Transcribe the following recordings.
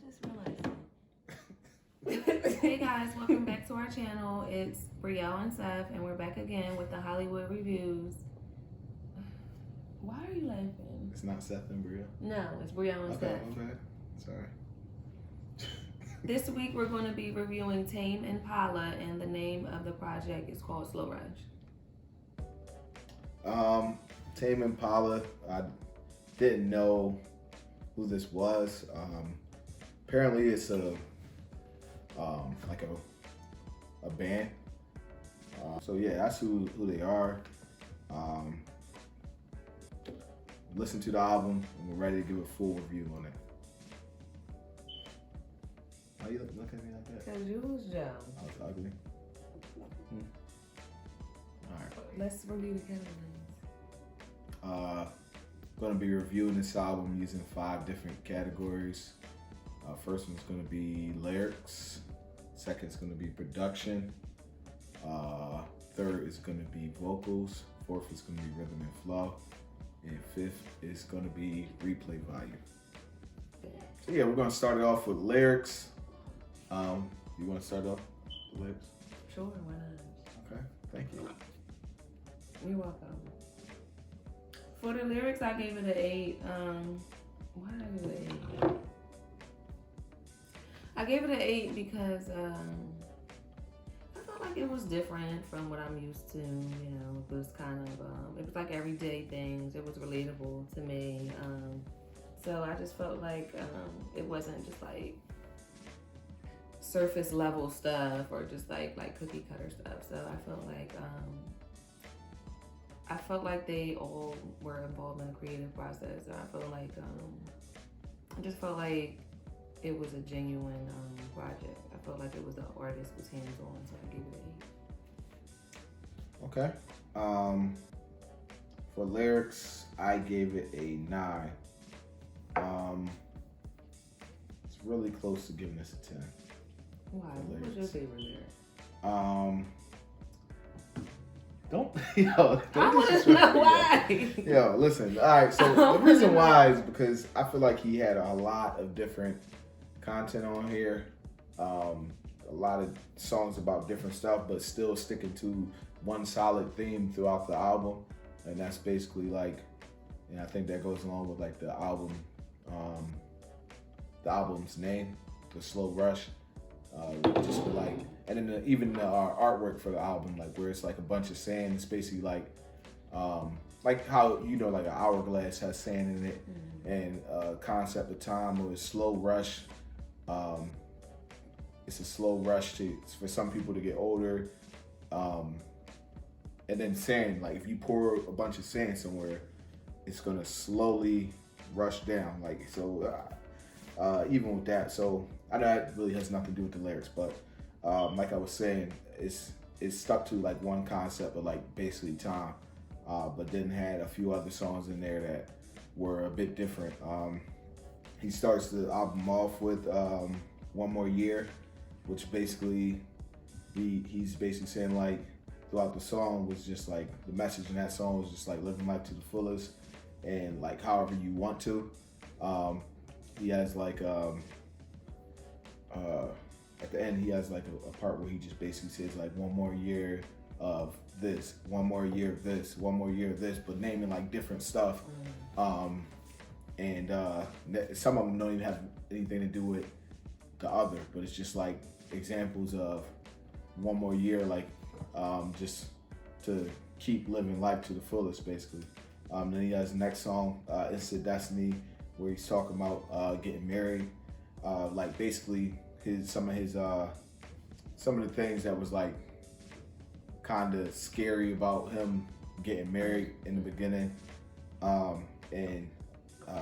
just realized. Hey guys, welcome back to our channel. It's Brielle and Seth, and we're back again with the Hollywood reviews. Why are you laughing? It's not Seth and Brielle? No, it's Brielle and Seth. Okay. Sorry. This week we're going to be reviewing Tame Impala, and the name of the project is called Slow Rush. Tame Impala, I didn't know who this was. Apparently it's a band. So yeah, that's who they are. Listen to the album and we're ready to give a full review on it. Why you look at me like that? Because you was Joe. I was ugly. Alright. Let's review the categories. Going to be reviewing this album using 5 different categories. First one's going to be lyrics. Second is going to be production. Third is going to be vocals. Fourth is going to be rhythm and flow. And fifth is going to be replay value. So yeah, we're going to start it off with lyrics. You want to start off with lyrics? Sure, why not? Okay, thank you. You're welcome. For the lyrics, I gave it an 8. Why did I give it an 8? I gave it an 8 because I felt like it was different from what I'm used to. You know, it was kind of, it was like everyday things. It was relatable to me. So I just felt like it wasn't just like surface level stuff or just like cookie cutter stuff. So I felt like they all were involved in the creative process. So I just felt like it was a genuine project. I felt like it was the artist was hands-on, so I gave it an 8. Okay. For lyrics, I gave it a 9. It's really close to giving this a 10. Why? What was your favorite lyric? Don't I want to know why. Yo, listen. All right. So the reason why is because I feel like he had a lot of different content on here. A lot of songs about different stuff, but still sticking to one solid theme throughout the album, and that's basically like, and I think that goes along with like the album's name, the Slow Rush. Just with like, and then even the artwork for the album, like where it's like a bunch of sand. It's basically like how like an hourglass has sand in it, and concept of time or slow rush. It's a slow rush for some people to get older, and then sand. Like if you pour a bunch of sand somewhere, it's gonna slowly rush down. Like so, even with that, so. I know that really has nothing to do with the lyrics, but like I was saying, it's stuck to like one concept of like basically time, but then had a few other songs in there that were a bit different. He starts the album off with One More Year, which basically he's basically saying like throughout the song was just like the message in that song was just like living life to the fullest and like however you want to. He has like at the end, he has like a part where he just basically says like 1 more year of this, 1 more year of this, 1 more year of this, but naming like different stuff. And some of them don't even have anything to do with the other, but it's just like examples of 1 more year, like just to keep living life to the fullest, basically. Then he has the next song, Instant Destiny, where he's talking about getting married. Like basically some of the things that was like kind of scary about him getting married in the beginning, and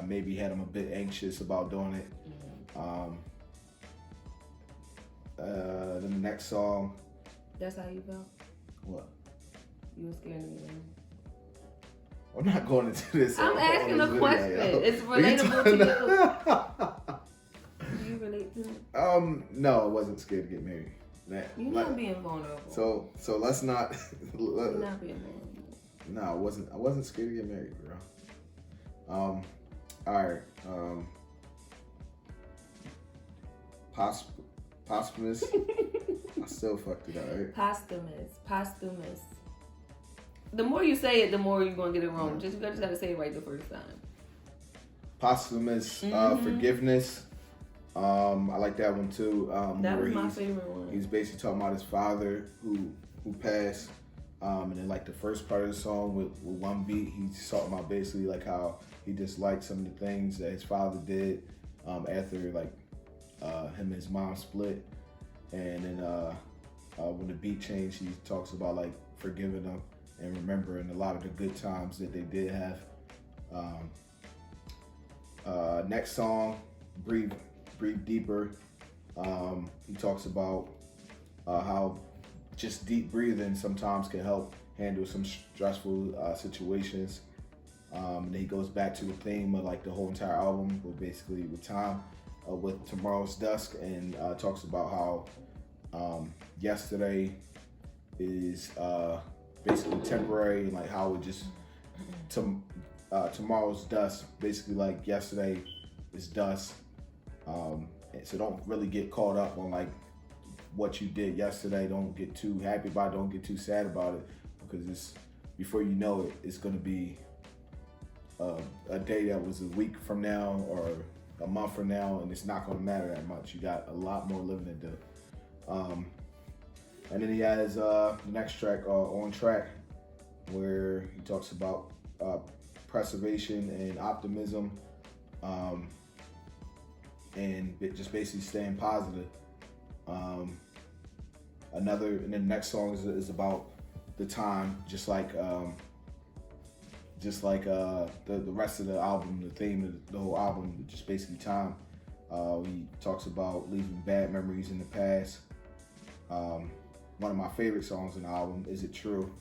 maybe had him a bit anxious about doing it. Then the next song. That's how you felt? What? You were scared of me, man. I'm not going into this. I'm asking a question. It's relatable to you. Do you relate to it? No, I wasn't scared to get married. You're not being vulnerable. So let's not. You're not being vulnerable. No, I wasn't scared to get married, bro. All right. Posthumous. I still fucked it up, right? Posthumous. The more you say it, the more you're gonna get it wrong. You just gotta say it right the first time. Posthumous Forgiveness. I like that one too. That was my favorite one. He's basically talking about his father who passed. And then like the first part of the song with one beat, he's talking about basically like how he disliked some of the things that his father did after like him and his mom split. And then when the beat changed, he talks about like forgiving them and remembering a lot of the good times that they did have. Next song, Breathe Deeper. He talks about how just deep breathing sometimes can help handle some stressful situations. And he goes back to the theme of like the whole entire album, with basically with time, with Tomorrow's Dusk, and talks about how yesterday is basically temporary, and like how it just tomorrow's dust, basically like yesterday is dust. So don't really get caught up on like what you did yesterday. Don't get too happy about it. Don't get too sad about it, because it's, before you know it, it's gonna be a day that was a week from now or a month from now, and it's not gonna matter that much. You got a lot more living to do. And then he has the next track, On Track, where he talks about preservation and optimism, and just basically staying positive. And then the next song is about the time, just like the rest of the album, the theme of the whole album, just basically time. He talks about leaving bad memories in the past. One of my favorite songs in the album, Is It True?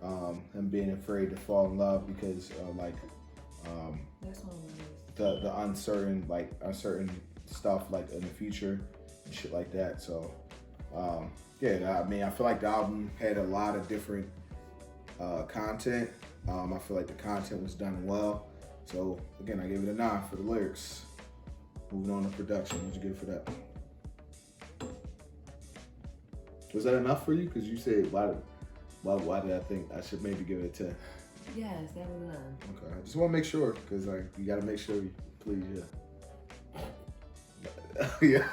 Him being afraid to fall in love because the uncertain stuff like in the future and shit like that. So yeah, I mean, I feel like the album had a lot of different content. I feel like the content was done well. So again, I gave it a 9 for the lyrics. Moving on to production, what'd you give for that? Was that enough for you? Because you said why did I think I should maybe give it a 10? Yes, that was enough. Okay, I just want to make sure, because like you got to make sure you please, yeah.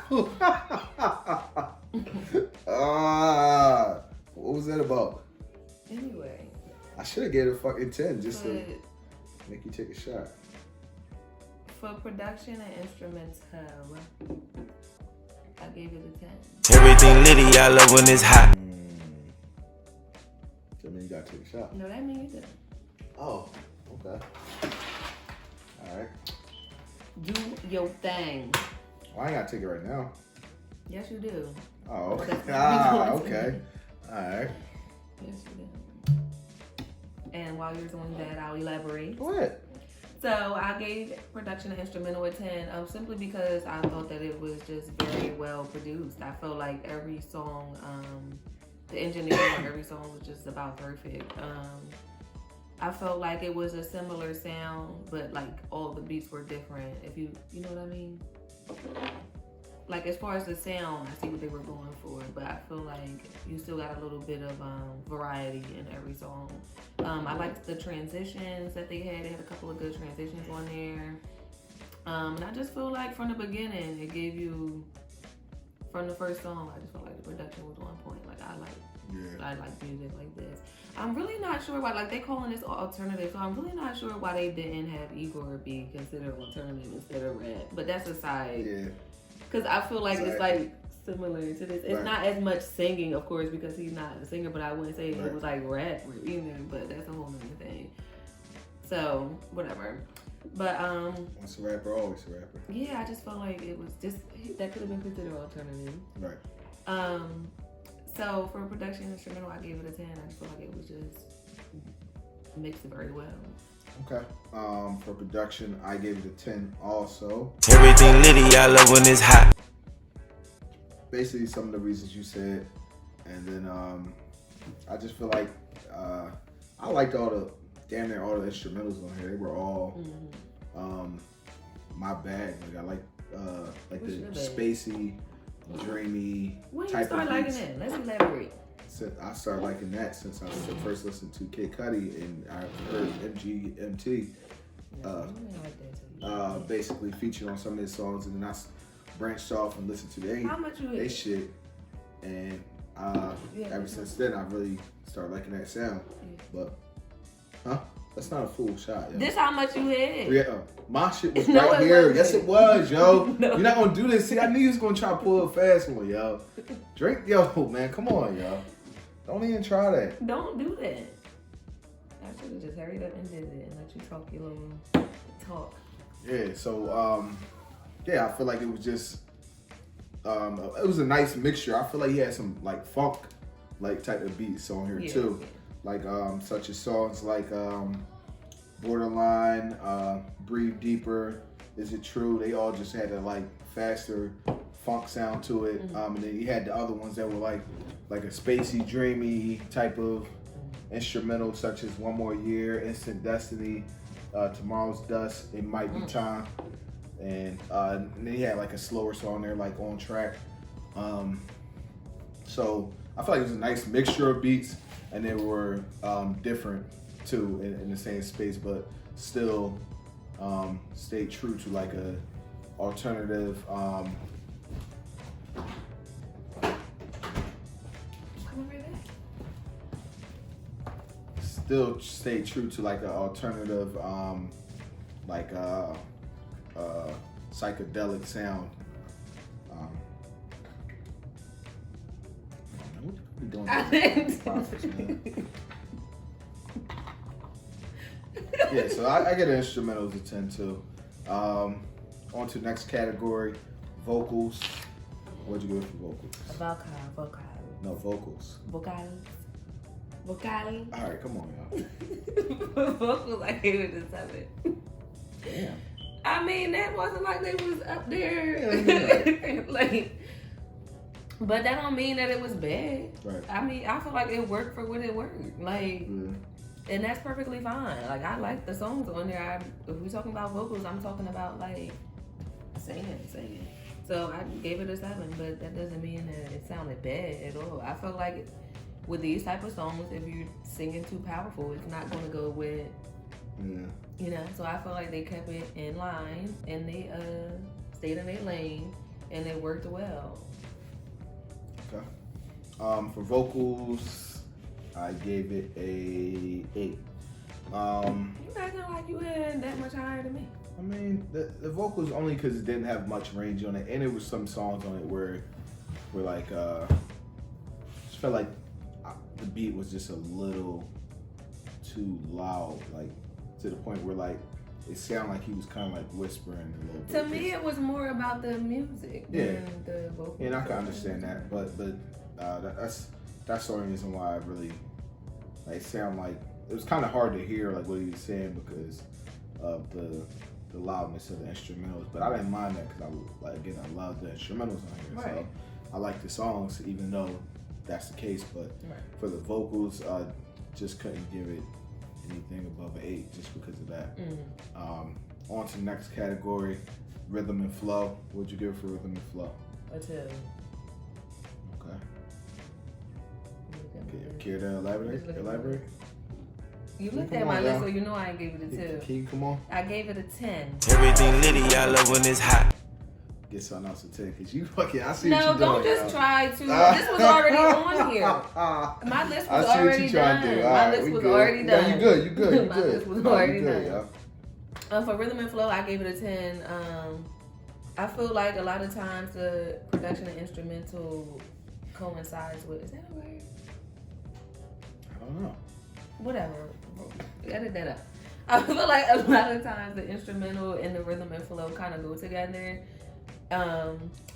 What was that about? Anyway, I should have gave it a fucking 10 just to make you take a shot. For production and instrumental, I gave it a 10. Everything litty, I love when it's hot. That means you gotta take a shot. No, that means you did. Oh, okay. Alright. Do your thing. Well, I ain't gotta take it right now. Yes, you do. Oh, okay. Okay. Alright. Yes, you do. And while you're doing that, I'll elaborate. Go ahead. So I gave production and instrumental a 10, simply because I thought that it was just very well produced. I felt like every song, the engineering of every song was just about perfect. I felt like it was a similar sound, but like all the beats were different. If you know what I mean? Like as far as the sound, I see what they were going for, but I feel like you still got a little bit of variety in every song. I liked the transitions that they had. They had a couple of good transitions on there. And I just feel like from the beginning, it gave you, from the first song, I just felt like the production was on point. Like I like music like this. I'm really not sure why, like they calling this alternative, so I'm really not sure why they didn't have Igor be considered alternative instead of rap. But that's aside. Yeah. Because I feel like it's like similar to this. It's not as much singing, of course, because he's not a singer, but I wouldn't say it was like rap either, but that's a whole nother thing. So, whatever. But, once a rapper, always a rapper. Yeah, I just felt like it was just, that could have been considered alternative. Right. So, for production instrumental, I gave it a 10. I just feel like it was just mixed very well. Okay. For production, I gave it a 10 also. Everything litty, I love when it's hot. Basically, some of the reasons you said, and then I just feel like I liked damn near all the instrumentals on here. They were all my bag. Like I like the What's your spacey, dreamy When you type start of liking beats. it? Let's elaborate. I started liking that since I first listened to Kid Cudi and I heard MGMT basically featured on some of his songs, and then I branched off and listened to How much you they hit? shit, and ever since then I really started liking that sound. But that's not a full shot, yo. This how much you hit? Yeah, my shit was No, right it here. wasn't. Yes, it was, yo. No. You're not gonna do this. See, I knew you was gonna try to pull a fast one, yo. Drink, yo, man. Come on, yo. Don't even try that. Don't do that. I should have just hurried up and did it and let you talk your little talk. Yeah. So, I feel like it was just, it was a nice mixture. I feel like he had some like funk, like type of beats on here too, like such as songs like Borderline, Breathe Deeper, Is It True? They all just had a like faster funk sound to it. And then you had the other ones that were like a spacey, dreamy type of instrumental, such as One More Year, Instant Destiny, Tomorrow's Dust, It Might Be Time. And then he had like a slower song there, like On Track. So I feel like it was a nice mixture of beats, and they were different too in the same space, but still stayed true to like a alternative. Still stayed true to like an alternative, psychedelic sound. What you doing? Yeah, so I get an instrumentals a 10 too. On to the next category, vocals. What'd you go for vocals? Vocal. No, vocals. Vocal. All right, come on, y'all. Vocals, I gave it a 7. Damn. I mean, that wasn't like they was up there. Yeah. Like, but that don't mean that it was bad. Right. I mean, I feel like it worked for what it worked. Like, and that's perfectly fine. Like, I like the songs on there. If we're talking about vocals, I'm talking about like singing. So I gave it a 7, but that doesn't mean that it sounded bad at all. I felt like with these type of songs, if you're singing too powerful, it's not going to go with, you know. So I feel like they kept it in line and they stayed in their lane and it worked well. Okay. For vocals, I gave it a 8. You acting like you had that much higher than me. I mean, the vocals only because it didn't have much range on it, and there was some songs on it where like, just felt like the beat was just a little too loud, like to the point where like it sounded like he was kind of like whispering a little bit. To me, it was more about the music than the vocals. Yeah, and I can understand that, but that's the only reason why I really like sound like it was kind of hard to hear like what he was saying because of the loudness of the instrumentals. But I didn't mind that because I love the instrumentals on here, so I like the songs even though that's the case. But for the vocals, just couldn't give it anything above an 8 just because of that. On to the next category, rhythm and flow. What'd you give for rhythm and flow? A 2. Okay. Care to elaborate? You looked at my list, so you know I ain't gave it a 2. Can you come on? I gave it a 10. Everything litty, I love when it's hot. Get something else to take, cause you fucking. I see what No, you're doing. don't just try to. This was already on here. My list was already done. My list was already done. You good? You good? My list was already done. For rhythm and flow, I gave it a 10. I feel like a lot of times the production and instrumental coincides with. Is that a word? I don't know. Whatever. Edit that up. I feel like a lot of times the instrumental and the rhythm and flow kind of go together.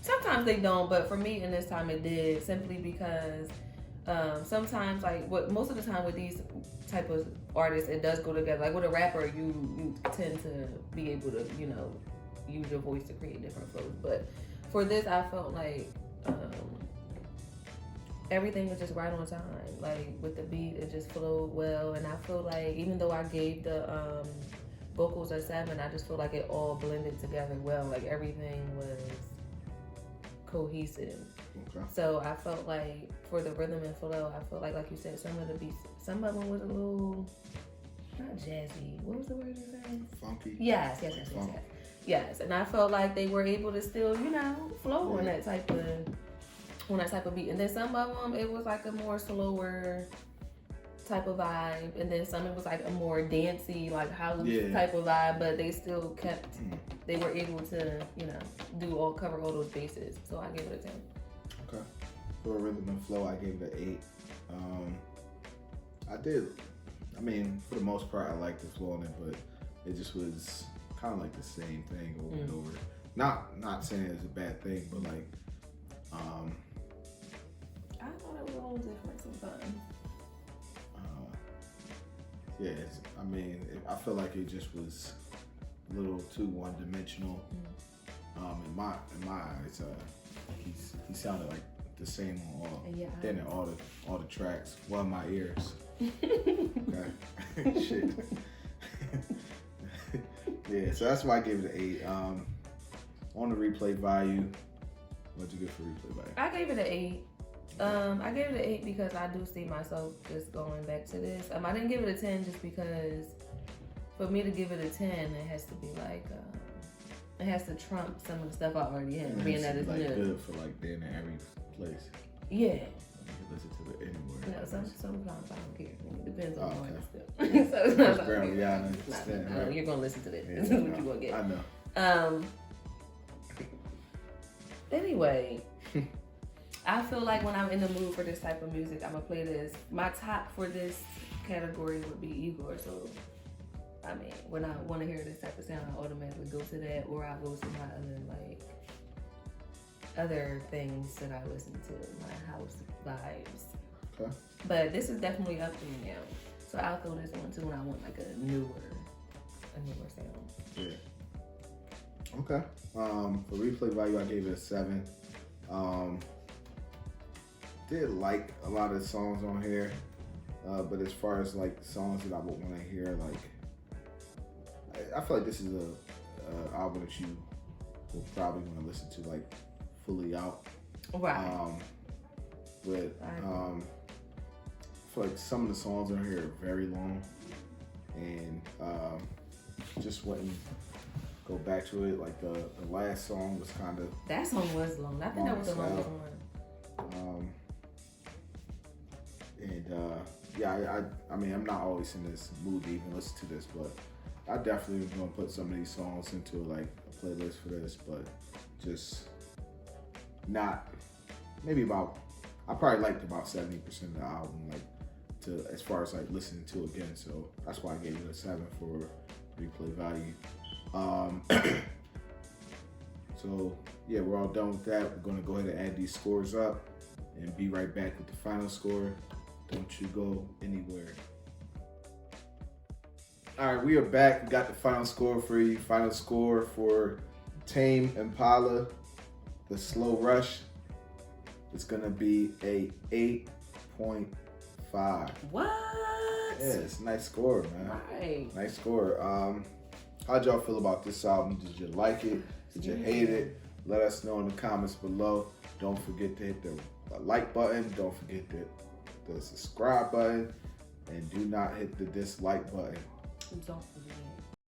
Sometimes they don't, but for me in this time it did, simply because sometimes most of the time with these type of artists it does go together. Like with a rapper, you tend to be able to, you know, use your voice to create different flows. But for this, I felt like everything was just right on time. Like with the beat, it just flowed well, and I feel like even though I gave the vocals a 7, I just feel like it all blended together well. Like everything was cohesive. Okay. So I felt like for the rhythm and flow, I felt like you said, some of the beats, some of them was a little, not jazzy. What was the word you said? Funky. Yes. Yes, and I felt like they were able to still, flow on that type of beat. And then some of them, it was like a more slower type of vibe, and then some it was like a more dancey, like house type of vibe. But they still kept, they were able to, cover all those bases. So I gave it a 10. Okay. For rhythm and flow, I gave it an 8. I mean, for the most part, I liked the flow on it, but it just was kind of like the same thing over and over. Not saying it's a bad thing, but like, I thought it was a little different sometimes. I feel like it just was a little too one-dimensional. In my eyes, he sounded like the same on all the tracks. Well, in my ears. Okay. Shit. Yeah, so that's why I gave it an 8. On the replay value, what'd you get for replay value? I gave it an 8. I gave it an 8 because I do see myself just going back to this. I didn't give it a 10 just because for me to give it a 10, it has to be like, it has to trump some of the stuff I already have, being that it's like new. Good for like being in every place. Yeah. You can listen to it anywhere. No, sometimes I don't care. It depends on the artist. So it's Brielle, you're gonna listen to this. Yeah, This is what you're gonna get. I know. Anyway, I feel like when I'm in the mood for this type of music, I'm gonna play this. My top for this category would be Igor. So, I mean, when I want to hear this type of sound, I automatically go to that, or I go to my other things that I listen to, my house vibes. Okay. But this is definitely up there now. So I'll throw this one too when I want like a newer sound. Yeah. Okay. For replay value, I gave it a 7. Did like a lot of the songs on here, but as far as like songs that I would want to hear, like I feel like this is a album that you will probably want to listen to like fully out. Right. But I feel like some of the songs on here are very long, and just wouldn't go back to it. Like the last song was kind of. That song was long. I think that was the longest one. I mean, I'm not always in this mood to even listen to this, but I definitely was gonna put some of these songs into like a playlist for this, but just not. Maybe about. I probably liked about 70% of the album, like as far as like listening to it again. So that's why I gave it a 7 for replay value. So yeah, we're all done with that. We're gonna go ahead and add these scores up and be right back with the final score. Don't you go anywhere. All right, we are back. We got the final score for you. Final score for Tame Impala, The Slow Rush. It's gonna be a 8.5. What? Yeah, it's a nice score, man. Right. Nice score. How'd y'all feel about this album? Did you like it? Did you hate it? Let us know in the comments below. Don't forget to hit the like button. Don't forget the subscribe button. And do not hit the dislike button. Don't forget.